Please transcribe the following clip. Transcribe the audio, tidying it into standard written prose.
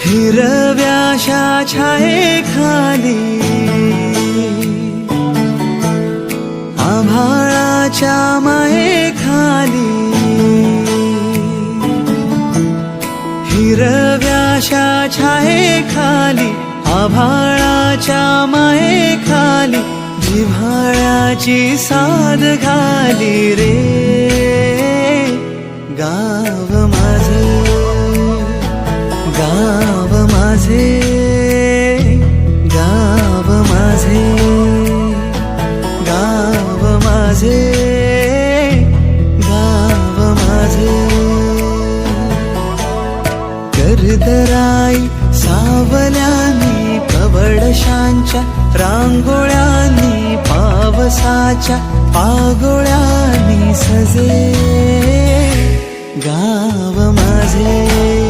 हिरव्याशा छायेखाली आभाळाच्या मायेखाली हिरव्याशा छायेखाली आभाळाच्या मायेखाली जिव्हाळ्याची साद घाली रे गाव माझे गाव माझे गाव माझे गाव माझे गाव माझे कर्दराई सावल्यानी कवडशांच्या रांगोळ्यांनी पावसाच्या पागोळ्यांनी सजे गाव माझे